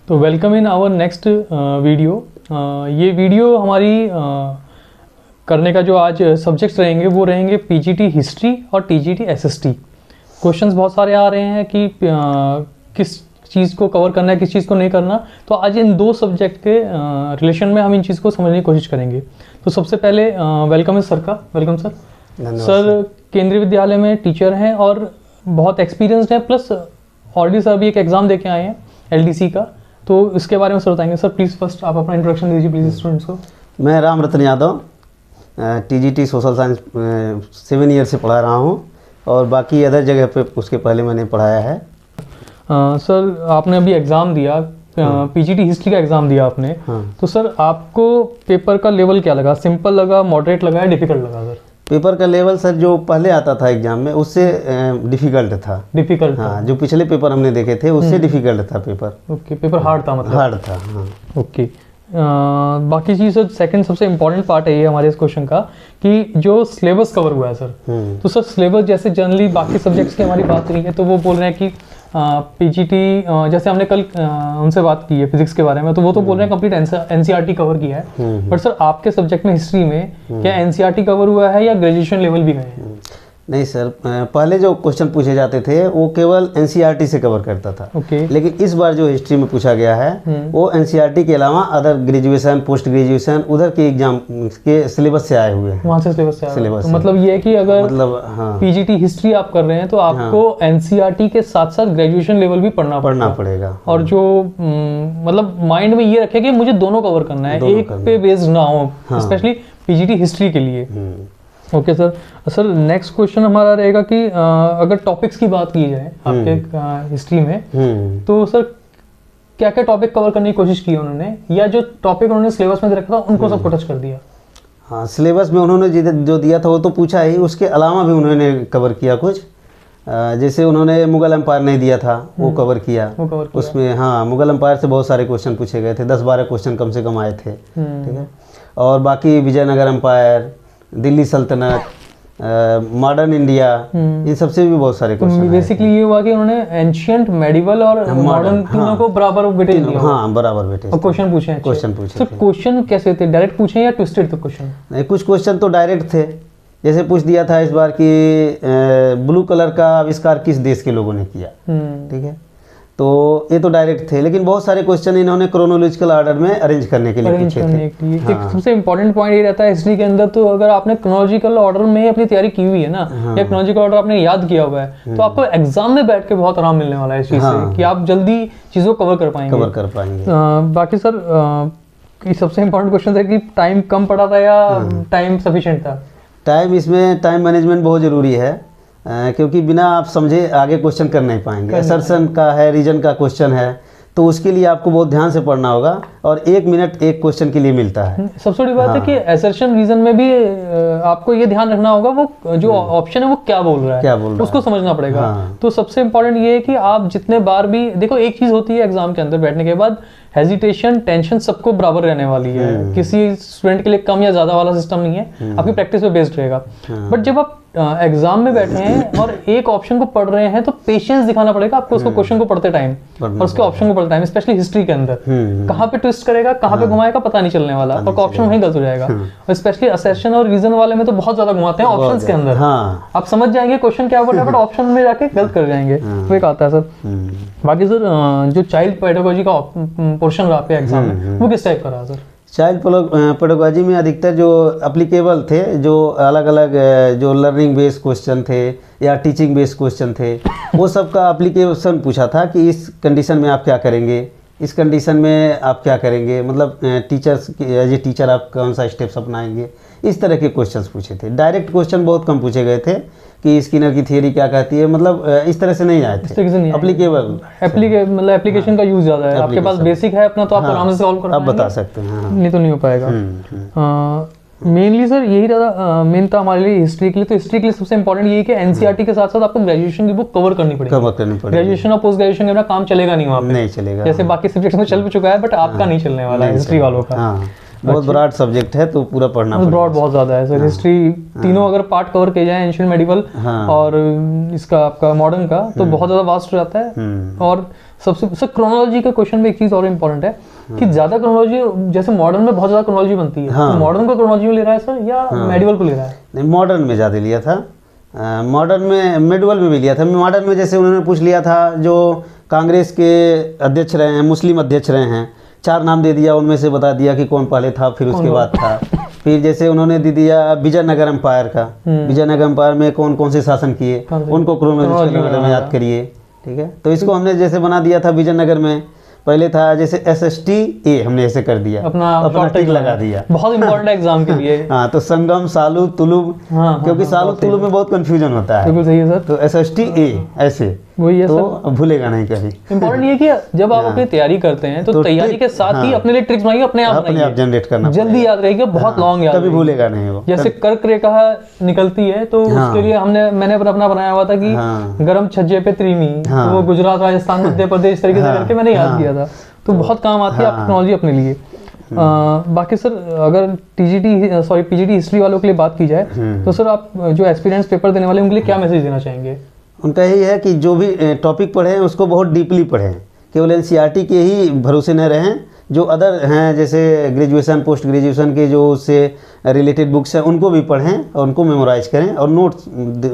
तो welcome in our next video. ये video हमारी करने का जो आज सब्जेक्ट्स रहेंगे वो रहेंगे पीजीटी हिस्ट्री और टीजीटी एसएसटी। क्वेश्चंस बहुत सारे आ रहे हैं कि किस चीज़ को कवर करना है, किस चीज़ को नहीं करना। तो आज इन दो सब्जेक्ट के रिलेशन में हम इन चीज़ को समझने की कोशिश करेंगे। तो सबसे पहले वेलकम है सर का। Welcome sir. सर केंद्रीय विद्यालय में टीचर हैं और बहुत एक्सपीरियंसड हैं, प्लस ऑलरेडी सर भी एक एग्ज़ाम दे के आए हैं एलडीसी का, तो इसके बारे में सर बताएंगे। सर प्लीज़ फर्स्ट आप अपना इंट्रोडक्शन दीजिए प्लीज़ स्टूडेंट्स को। मैं Ram Ratan Yadav TGT social science 7 year से पढ़ा रहा हूँ और बाकी अदर जगह पे उसके पहले मैंने पढ़ाया है। सर आपने अभी एग्ज़ाम दिया, पीजीटी हिस्ट्री का एग्ज़ाम दिया आपने। तो सर आपको पेपर का लेवल क्या लगा? सिंपल लगा, मॉडरेट लगा या डिफ़िकल्ट लगा? सर पेपर का लेवल सर जो पहले आता था एग्जाम में उससे डिफ़िकल्ट था। डिफ़िकल्ट? हाँ, जो पिछले पेपर हमने देखे थे उससे डिफ़िकल्ट था पेपर। ओके, पेपर हार्ड था मतलब? हार्ड था, हाँ। ओके, बाकी चीज़ सर सेकंड सबसे इम्पॉर्टेंट पार्ट है ये हमारे इस क्वेश्चन का कि जो सिलेबस कवर हुआ है सर। तो सर सिलेबस जैसे जनरली बाकी सब्जेक्ट्स की हमारी बात हुई है तो वो बोल रहे हैं कि पीजीटी जैसे हमने कल उनसे बात की है फिजिक्स के बारे में, तो वो तो बोल रहे हैं कंप्लीट एनसीईआरटी कवर किया है। बट सर आपके सब्जेक्ट में हिस्ट्री में क्या एनसीईआरटी कवर हुआ है या ग्रेजुएशन लेवल भी गए हैं? नहीं सर, पहले जो क्वेश्चन पूछे जाते थे वो केवल एनसीईआरटी से कवर करता था। लेकिन इस बार जो हिस्ट्री में पूछा गया है वो एनसीईआरटी के अलावा अदर ग्रेजुएशन, पोस्ट ग्रेजुएशन उधर के एग्जाम के सिलेबस से आए हुए हैं। वहाँ से सिलेबस से आए हुए। तो मतलब ये है कि अगर पीजीटी हिस्ट्री आप कर रहे हैं तो आपको एनसीईआरटी के साथ साथ ग्रेजुएशन लेवल भी पढ़ना पड़ेगा। और जो मतलब माइंड में ये रखे कि मुझे दोनों कवर करना है, एक पे बेस्ड ना हो, स्पेशली पीजीटी हिस्ट्री के लिए। Okay sir. Sir next question हमारा रहेगा कि अगर टॉपिक्स की बात की जाए आपके हिस्ट्री में तो सर क्या क्या टॉपिक कवर करने की कोशिश की उन्होंने, या जो टॉपिक उन्होंने सिलेबस में रखा था उनको सबको टच कर दिया? हाँ, सिलेबस में उन्होंने जो दिया था वो तो पूछा ही, उसके अलावा भी उन्होंने कवर किया कुछ। जैसे उन्होंने मुगल एम्पायर नहीं दिया था वो कवर किया। उसमें हाँ, मुगल एम्पायर से बहुत सारे क्वेश्चन पूछे गए थे, 10-12 क्वेश्चन कम से कम आए थे। ठीक है। और बाकी विजयनगर एम्पायर, दिल्ली सल्तनत, मॉडर्न इंडिया, इन सबसे भी बहुत सारे क्वेश्चन। बेसिकली ये हुआ कि उन्होंने एंशिएंट, मेडिवल और मॉडर्न तीनों को बराबर वेटेज दिया। हाँ, बराबर वेटेज। और क्वेश्चन पूछे? तो क्वेश्चन कैसे थे? डायरेक्ट पूछे या ट्विस्टेड थे क्वेश्चन? नहीं, कुछ क्वेश्चन तो डायरेक्ट थे। जैसे पूछ दिया था इस बार कि ब्लू कलर का आविष्कार किस देश के लोगों ने किया। ठीक है, तो ये तो डायरेक्ट थे। लेकिन बहुत सारे क्वेश्चन इन्होंने क्रोनोलॉजिकल ऑर्डर में अरेंज करने के लिए पूछे थे। एक सबसे इंपॉर्टेंट पॉइंट ये रहता है हिस्ट्री के अंदर, तो अगर आपने क्रोनोलॉजिकल ऑर्डर में अपनी तैयारी की हुई है ना, या क्रोनोलॉजिकल ऑर्डर आपने याद किया हुआ है, तो आपको एग्जाम में बैठ के बहुत आराम मिलने वाला है इस चीज से कि आप जल्दी चीजों को कवर कर पाएंगे। बाकी सर सबसे इम्पोर्टेंट क्वेश्चन है कि टाइम कम पड़ा था या टाइम सफिशिएंट था? टाइम, इसमें टाइम मैनेजमेंट बहुत ज़रूरी है, क्योंकि बिना आप समझे आगे क्वेश्चन कर नहीं पाएंगे। असर्शन का है, रीजन का क्वेश्चन है, तो उसके लिए आपको बहुत ध्यान से पढ़ना होगा और 1 मिनट एक क्वेश्चन के लिए मिलता है। सबसे बड़ी बात है कि असर्शन रीजन में भी आपको ये ध्यान रखना होगा वो जो ऑप्शन है वो क्या बोल रहा है, उसको समझना पड़ेगा। तो सबसे इम्पोर्टेंट ये है कि आप जितने बार भी देखो, एक चीज होती है एग्जाम के अंदर बैठने के बाद हेजिटेशन, टेंशन सबको बराबर रहने वाली है। किसी स्टूडेंट के लिए कम या ज्यादा वाला सिस्टम नहीं है, आपकी प्रैक्टिस पे बेस्ड रहेगा। बट जब आप एग्जाम में बैठे हैं और एक ऑप्शन को पढ़ रहे हैं तो पेशेंस दिखाना पड़ेगा आपको उसको क्वेश्चन को पढ़ते टाइम और उसके ऑप्शन को पढ़ते टाइम, स्पेशली हिस्ट्री के अंदर कहाँ पे ट्विस्ट करेगा, कहाँ पे घुमाएगा पता नहीं चलने वाला, और ऑप्शन वहीं गलत हो जाएगा। और स्पेशली असर्शन और रीजन वाले में तो बहुत ज्यादा घुमाते हैं ऑप्शंस के अंदर। आप समझ जाएंगे क्वेश्चन क्या बोल रहा है बट ऑप्शन में जाके गलत कर जाएंगे, वो एक आता है सर। बाकी सर जो चाइल्ड पेडागोजी का पोर्शन रहा आपके एग्जाम में वो किस टाइप का रहा सर? चाइल्ड पेडागोजी में अधिकतर जो एप्लीकेबल थे, जो अलग अलग जो लर्निंग बेस्ड क्वेश्चन थे या टीचिंग बेस्ड क्वेश्चन थे, वो सब का एप्लीकेशन पूछा था कि इस कंडीशन में आप क्या करेंगे, इस कंडीशन में आप क्या करेंगे, मतलब टीचर्स एज ए टीचर आप कौन सा स्टेप्स अपनाएंगे, इस तरह के क्वेश्चंस पूछे थे। डायरेक्ट क्वेश्चन बहुत कम पूछे गए थे कि स्किनर की थियरी क्या कहती है, मतलब इस तरह से नहीं आए थे। एप्लीकेबल मतलब एप्लीकेशन का यूज ज़्यादा है, आपके पास बेसिक है अपना तो आप आराम से सॉल्व कर पाएंगे, आप बता सकते हैं। नहीं तो नहीं हो पाएगा। मेनली सर यही ज़्यादा मेन था हमारे लिए हिस्ट्री के लिए। तो हिस्ट्री के लिए सबसे इंपॉर्टेंट ये है कि एनसीईआरटी के साथ साथ आपको ग्रेजुएशन की बुक कवर करनी पड़ेगी। ग्रेजुएशन और पोस्ट ग्रेजुएशन का काम चलेगा नहीं वहाँ पे, नहीं चलेगा। जैसे बाकी सब्जेक्ट में चल भी चुका है बट आपका नहीं चलने वाला है हिस्ट्री वालों का। बहुत ब्रॉड सब्जेक्ट है तो पूरा पढ़ना पड़ेगा। ब्रॉड बहुत ज़्यादा है सर। हिस्ट्री तीनों अगर पार्ट कवर किए जाए, एंशिएंट, मेडिवल और इसका आपका मॉडर्न का, तो बहुत ज़्यादा वास्ट हो जाता है। और सबसे सर क्रोनोलॉजी के क्वेश्चन में एक चीज और इम्पोर्टेंट है कि ज्यादा क्रोनोलॉजी, जैसे मॉडर्न में बहुत ज्यादा क्रोनोलॉजी बनती है, तो मॉडर्न को क्रोनोलॉजी में ले रहा है सर या मेडिवल को ले रहा है? नहीं, मॉडर्न में ज़्यादा लिया था, मॉडर्न में, मेडिवल में भी लिया था। मॉडर्न में जैसे उन्होंने पूछ लिया था जो कांग्रेस के अध्यक्ष रहे हैं, मुस्लिम अध्यक्ष रहे हैं, 4 नाम दे दिया, उनमें से बता दिया कि कौन पहले था, फिर उसके बाद था। फिर जैसे उन्होंने दे दिया विजयनगर एम्पायर का, विजयनगर एम्पायर में कौन कौन से शासन किए, उनको क्रोनोलॉजिकल में याद करिए, ठीक है। तो इसको हमने जैसे बना दिया था, विजयनगर में पहले था जैसे SSTA, हमने ऐसे कर दिया, अपना टिक लगा दिया, बहुत इंपॉर्टेंट है एग्जाम के लिए। हाँ, तो संगम, सालू, तुलुब, क्योंकि सालू तुलुब में बहुत कंफ्यूजन होता है। बिल्कुल सही है सर। तो SSTA ऐसे वही है तो सर, भूलेगा नहीं कभी। इंपॉर्टेंट ये कि जब आप अपनी तैयारी करते हैं तो तैयारी के साथ ही अपने लिए ट्रिक्स बनाइए, अपने आप जनरेट करना, जल्दी याद रहेगी, बहुत लॉन्ग याद, कभी भूलेगा नहीं वो। जैसे कर्क रेखा निकलती है तो उसके लिए मैंने अपना बनाया हुआ था कि गरम छज्जे पे त्रिमी, तो वो गुजरात, राजस्थान, मध्य प्रदेश, इस तरीके से करके मैंने याद किया था। तो बहुत काम आती है आपकी टेक्नोलॉजी अपने लिए। बाकी सर अगर PGT हिस्ट्री वालों के लिए बात की जाए तो सर आप जो एक्सपीरियंस पेपर देने वाले उनके लिए क्या मैसेज देना चाहेंगे? उनका यही है कि जो भी टॉपिक पढ़ें उसको बहुत डीपली पढ़ें, केवल NCERT के ही भरोसे न रहें। जो अदर हैं जैसे ग्रेजुएशन, पोस्ट ग्रेजुएशन के जो उससे रिलेटेड बुक्स हैं उनको भी पढ़ें और उनको मेमोराइज करें और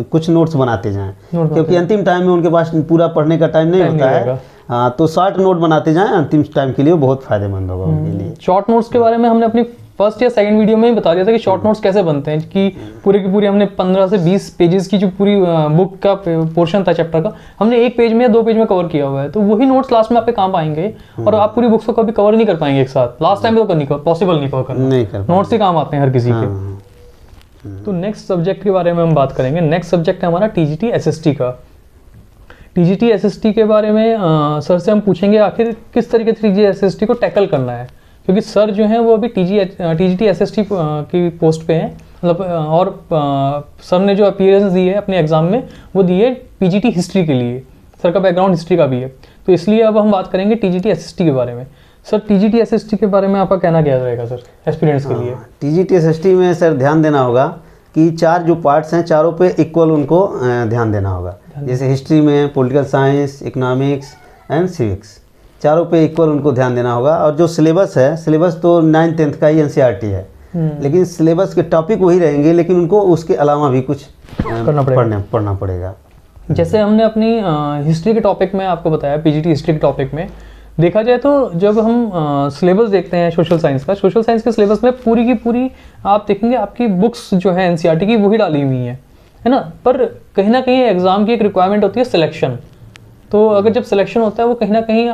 कुछ नोट्स बनाते जाएं, क्योंकि अंतिम टाइम में उनके पास पूरा पढ़ने का टाइम नहीं होता है। हाँ, तो शॉर्ट नोट बनाते जाएं, अंतिम टाइम के लिए बहुत फायदेमंद होगा उनके लिए। शॉर्ट नोट्स के बारे में हमने अपनी फर्स्ट या सेकंड वीडियो में ही बता दिया था कि शॉर्ट नोट्स कैसे बनते हैं, कि पूरे की पूरी हमने 15 से 20 पेजेस की जो पूरी बुक का पोर्शन था चैप्टर का, हमने 1 पेज में या 2 पेज में कवर किया हुआ है। तो वही नोट्स लास्ट में आपके काम आएंगे और आप पूरी बुक्स को कभी कवर नहीं कर पाएंगे एक साथ, लास्ट टाइम तो पॉसिबल नहीं कवर करना, नोट्स ही काम आते हैं हर किसी के। तो नेक्स्ट सब्जेक्ट के बारे में हम बात करेंगे। नेक्स्ट सब्जेक्ट है हमारा TGT SST का। TGT SST के बारे में सर से हम पूछेंगे आखिर किस तरीके से TGT SST को टैकल करना है, क्योंकि सर जो हैं वो अभी TGT SST की पोस्ट पे हैं, मतलब और सर ने जो अपीयरेंस दी है अपने एग्जाम में वो दी है PGT हिस्ट्री के लिए, सर का बैकग्राउंड हिस्ट्री का भी है। तो इसलिए अब हम बात करेंगे TGT SST के बारे में। सर TGT SST के बारे में आपका कहना क्या रहेगा सर एक्सपीरियंस के लिए? TGT SST में सर ध्यान देना होगा कि 4 जो पार्ट्स हैं चारों पे इक्वल उनको ध्यान देना होगा। जैसे हिस्ट्री में political science, economics and civics, चारों पे इक्वल उनको ध्यान देना होगा। और जो सिलेबस है, सिलेबस तो 9th 10th का ही NCERT है, लेकिन सिलेबस के टॉपिक वही रहेंगे, लेकिन उनको उसके अलावा भी कुछ पढ़ना पड़ेगा। जैसे हमने अपनी हिस्ट्री के टॉपिक में आपको बताया, PGT हिस्ट्री के टॉपिक में देखा जाए तो जब हम सिलेबस देखते हैं सोशल साइंस का, सोशल साइंस के सिलेबस में पूरी की पूरी आप देखेंगे आपकी बुक्स जो है NCERT की वही डाली हुई है ना, पर कहीं ना कहीं एग्जाम की एक रिक्वायरमेंट होती है सिलेक्शन। तो अगर जब सिलेक्शन होता है वो कहीं ना कहीं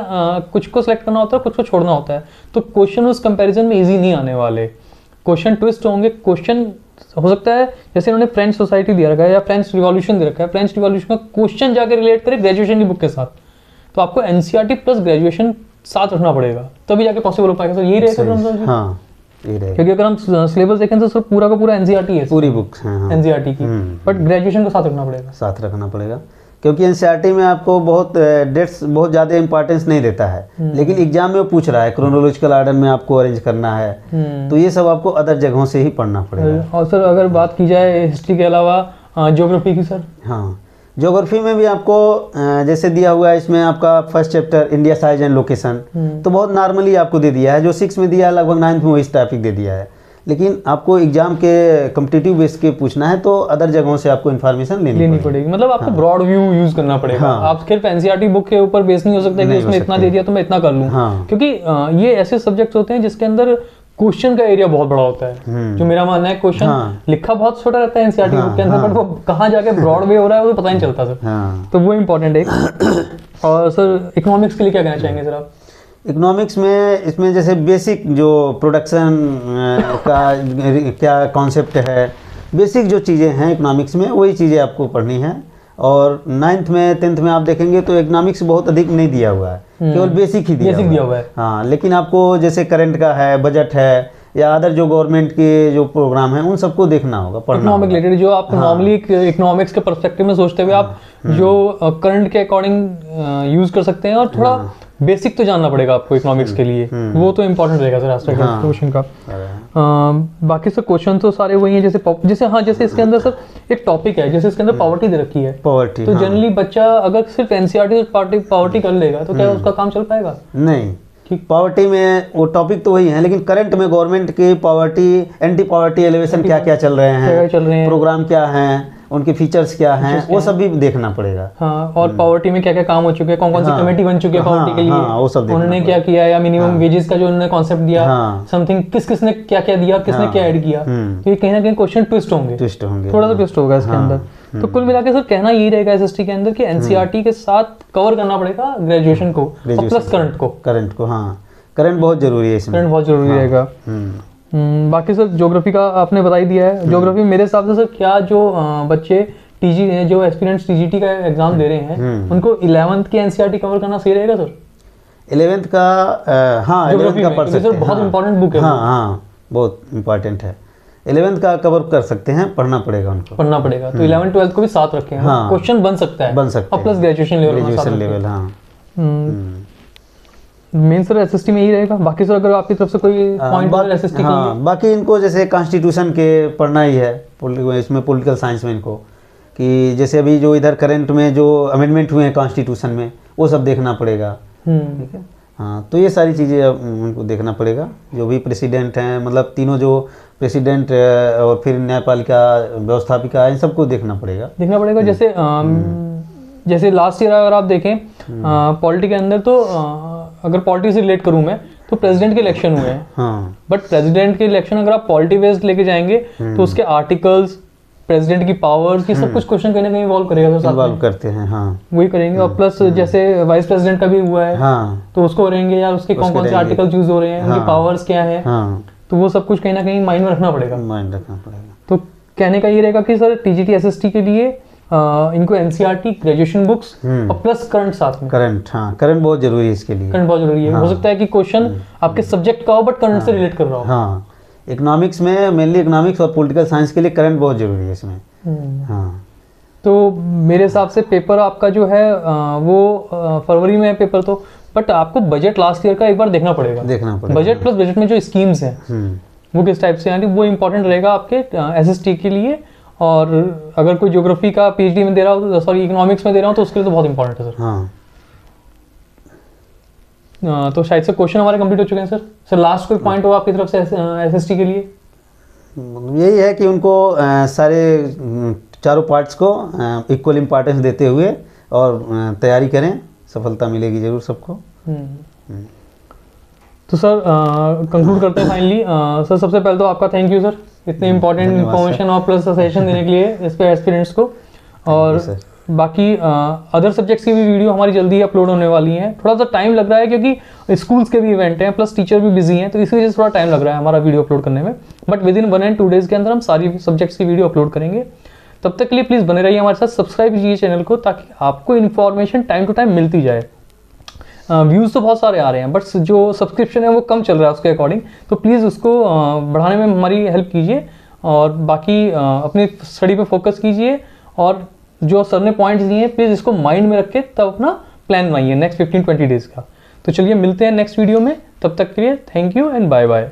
कुछ को सिलेक्ट करना होता है, कुछ को छोड़ना होता है, तो क्वेश्चन उस कंपैरिजन में इजी नहीं आने वाले, क्वेश्चन ट्विस्ट होंगे। क्वेश्चन हो सकता है जैसे इन्होंने फ्रेंच सोसाइटी दे रखा है या फ्रेंच रिवॉल्यूशन दे रखा है, फ्रेंच रिवॉल्यूशन का क्वेश्चन जाकर रिलेट करे ग्रेजुएशन की बुक के साथ, तो आपको NCERT प्लस ग्रेजुएशन साथ रखना पड़ेगा तभी जाके पॉसिबल हो पाएगा। सर यही रहेगा? हाँ, यही रहेगा, क्योंकि अगर हम सिलेबस देखें तो सर पूरा का पूरा NCERT है, पूरी बुक NCERT की, बट ग्रेजुएशन को साथ रखना पड़ेगा, क्योंकि NCERT में आपको बहुत डेट्स बहुत ज़्यादा इंपॉर्टेंस नहीं देता है, लेकिन एग्जाम में वो पूछ रहा है क्रोनोलॉजिकल ऑर्डर में आपको अरेंज करना है, तो ये सब आपको अदर जगहों से ही पढ़ना पड़ेगा। और सर अगर बात की जाए हिस्ट्री के अलावा ज्योग्राफी की सर? हाँ, ज्योग्राफी में भी आपको जैसे दिया हुआ है, इसमें आपका first chapter India size and location, तो बहुत नॉर्मली आपको दे दिया है, जो 6 में दिया है लगभग 9th में वही टॉपिक दे दिया है, लेकिन आपको एग्जाम के कॉम्पिटिटिव बेस के पूछना है तो अदर जगहों से आपको इन्फॉर्मेशन लेनी पड़ेगी। मतलब आपको ब्रॉड व्यू यूज करना पड़ेगा। आप सिर्फ NCERT बुक के ऊपर बेस नहीं हो सकता कि उसमें इतना दे दिया तो मैं इतना कर लूँ, क्योंकि ये ऐसे सब्जेक्ट्स होते हैं जिसके अंदर क्वेश्चन का एरिया बहुत बड़ा होता है। जो मेरा मानना है, क्वेश्चन लिखा बहुत छोटा रहता है NCERT बुक के अंदर, बट वो कहाँ जाके ब्रॉड वे हो रहा है वो पता नहीं चलता सर, तो वो इम्पोर्टेंट है। और सर इकोनॉमिक्स के लिए क्या कहना चाहेंगे सर आप? इकोनॉमिक्स में इसमें जैसे बेसिक जो प्रोडक्शन का क्या कॉन्सेप्ट है, बेसिक जो चीज़ें हैं इकोनॉमिक्स में वही चीज़ें आपको पढ़नी है। और 9th में 10th में आप देखेंगे तो इकोनॉमिक्स बहुत अधिक नहीं दिया हुआ है, केवल बेसिक ही दिया हुआ है। हाँ, लेकिन आपको जैसे करंट का है, बजट है, या अदर जो गवर्नमेंट के जो प्रोग्राम है उन सबको देखना होगा, पढ़ना होगा। रिलेटेड जो आप नॉर्मली इकोनॉमिक्स के पर्सपेक्टिव में सोचते हुए आप जो करंट के अकॉर्डिंग यूज कर सकते हैं, और थोड़ा बेसिक तो जानना पड़ेगा आपको इकोनॉमिक्स के लिए, वो तो इम्पोर्टेंट रहेगा सर आज तक क्वेश्चन का। बाकी सर क्वेश्चन तो सारे वही हैं, जैसे इसके अंदर सर एक टॉपिक है, जैसे इसके अंदर पॉवर्टी दे रखी है, पॉवर्टी, तो जनरली बच्चा अगर सिर्फ एनसीईआरटी से पॉवर्टी कर लेगा तो क्या उसका काम चल पाएगा? नहीं, पॉवर्टी में वो टॉपिक तो वही है, लेकिन करंट में गवर्नमेंट की पॉवर्टी, एंटी पॉवर्टी एलिवेशन क्या क्या चल रहे हैं, प्रोग्राम क्या हैं, उनके फीचर्स क्या हैं, वो सब भी देखना पड़ेगा। हाँ, और पॉवर्टी में क्या क्या काम हो चुके हैं, कौन कौन सी कमेटी बन चुकी है पॉवर्टी के लिए, वो सब उन्होंने क्या किया, या मिनिमम वेजेस का जो उन्होंने कॉन्सेप्ट दिया, समथिंग किसने क्या क्या दिया, किसने क्या ऐड किया, तो ये कहीं ना कहीं क्वेश्चन ट्विस्ट होंगे, थोड़ा सा ट्विस्ट होगा इसके अंदर। तो कुल मिलाकर सर कहना यही रहेगा एसएसटी के अंदर कि एनसीईआरटी के साथ कवर करना पड़ेगा ग्रेजुएशन को और प्लस करंट को। हाँ, करंट बहुत जरूरी है इसमें, करंट बहुत जरूरी रहेगा। बाकी सर ज्योग्राफी का आपने बता ही दिया है। ज्योग्राफी मेरे हिसाब से सर क्या जो बच्चे जो एस्पिरेंट्स टीजीटी का एग्जाम दे रहे हैं उनको 11th की एनसीईआरटी कवर करना सही रहेगा सर? 11th का 11th का पढ़ सकते हैं, बहुत इंपॉर्टेंट बुक है। हाँ, बहुत इंपॉर्टेंट है। 11th का कवर कर सकते हैं, पढ़ना पड़ेगा उनको, पढ़ना पड़ेगा। तो 11th 12th को भी साथ रखें, क्वेश्चन बन सकता है, और प्लस ग्रेजुएशन लेवल। हाँ, मेन सर एसएसटी में ही रहेगा। बाकी सर अगर आपकी तरफ से कोई पॉइंट एसएसटी के लिए, बाकी इनको जैसे कॉन्स्टिट्यूशन के पढ़ना ही है, इसमें पॉलिटिकल साइंस में इनको, कि जैसे अभी जो इधर करंट में जो अमेंडमेंट हुए हैं कॉन्स्टिट्यूशन में, वो सब देखना पड़ेगा। ठीक है, हाँ, तो ये सारी चीज़ें उनको देखना पड़ेगा। जो भी प्रेसिडेंट हैं, मतलब तीनों जो प्रेसिडेंट और फिर न्यायपालिका, व्यवस्थापिका, इन सबको देखना पड़ेगा। जैसे लास्ट ईयर अगर आप देखें पॉलिटी के अंदर, तो अगर पॉलिटी से रिलेट करूं मैं, तो प्रेसिडेंट के इलेक्शन हुए हैं, बट प्रेसिडेंट के इलेक्शन अगर आप पॉलिटी बेस्ड लेके जाएंगे तो उसके आर्टिकल्स, प्रेसिडेंट की पावर्स, ये सब कुछ क्वेश्चन कहीं ना कहीं इवॉल्व करेगा सर, इवॉल्व करते हैं। हाँ, वही करेंगे। और प्लस जैसे वाइस प्रेसिडेंट का भी हुआ है, तो उसको करेंगे, या उसके कौन कौन से आर्टिकल यूज हो रहे हैं, उनकी पावर्स क्या है, तो वो सब कुछ कहीं ना कहीं माइंड में रखना पड़ेगा। तो कहने का ये रहेगा कि सर टीजीटी एसएसटी के लिए इनको एनसीईआरटी, ग्रेजुएशन बुक्स और प्लस करंट साथ में। करंट बहुत जरूरी है इसके लिए, करंट बहुत जरूरी है। हो सकता है कि क्वेश्चन आपके सब्जेक्ट का हो बट करंट से रिलेट कर रहा हो। हाँ, इकोनॉमिक्स में मेनली इकोनॉमिक्स और पॉलिटिकल साइंस के लिए करंट बहुत जरूरी है इसमें। हाँ, तो मेरे हिसाब से पेपर आपका जो है वो फरवरी में है पेपर, तो बट आपको बजट लास्ट ईयर का एक बार देखना पड़ेगा। बजट प्लस बजट में जो स्कीम्स हैं वो किस टाइप से हैं, वो इंपॉर्टेंट रहेगा आपके एसएसटी के लिए। और अगर कोई ज्योग्राफी का पीएचडी में दे रहा हो, सॉरी इकोनॉमिक्स में दे रहा हो, तो उसके लिए तो बहुत इंपॉर्टेंट है सर। तो शायद से क्वेश्चन हमारे कंप्लीट हो चुके हैं सर। लास्ट कोई पॉइंट हो आपकी तरफ से एसएसटी के लिए? यही है कि उनको सारे चारों पार्ट्स को इक्वल इम्पोर्टेंस देते हुए और तैयारी करें, सफलता मिलेगी जरूर सबको। तो सर कंक्लूड करते हैं फाइनली। सर सबसे पहले तो आपका थैंक यू सर, इतने इंपॉर्टेंट इन्फॉर्मेशन और प्लस सजेशन देने के लिए इस पे एस्पिरेंट्स को। और बाकी अदर सब्जेक्ट्स की भी वीडियो हमारी जल्दी अपलोड होने वाली हैं। थोड़ा सा टाइम लग रहा है क्योंकि स्कूल्स के भी इवेंट हैं, प्लस टीचर भी बिजी हैं, तो इसी वजह से थोड़ा टाइम लग रहा है हमारा वीडियो अपलोड करने में। But with in 1 and 2 days के अंदर हम सारी सब्जेक्ट्स की वीडियो अपलोड करेंगे। तब तक के लिए प्लीज़ बने रहिए हमारे साथ, सब्सक्राइब कीजिए चैनल को, ताकि आपको इन्फॉर्मेशन टाइम टू टाइम मिलती जाए। व्यूज़ तो बहुत सारे आ रहे हैं, बट जो सब्सक्रिप्शन है वो कम चल रहा है उसके अकॉर्डिंग, तो प्लीज़ उसको बढ़ाने में हमारी हेल्प कीजिए। और बाकी अपनी स्टडी पे फोकस कीजिए, और जो सर ने पॉइंट्स दिए हैं प्लीज़ इसको माइंड में रख के तब अपना प्लान बनाइए नेक्स्ट 15-20 days का। तो चलिए मिलते हैं नेक्स्ट वीडियो में, तब तक के लिए thank you and bye bye.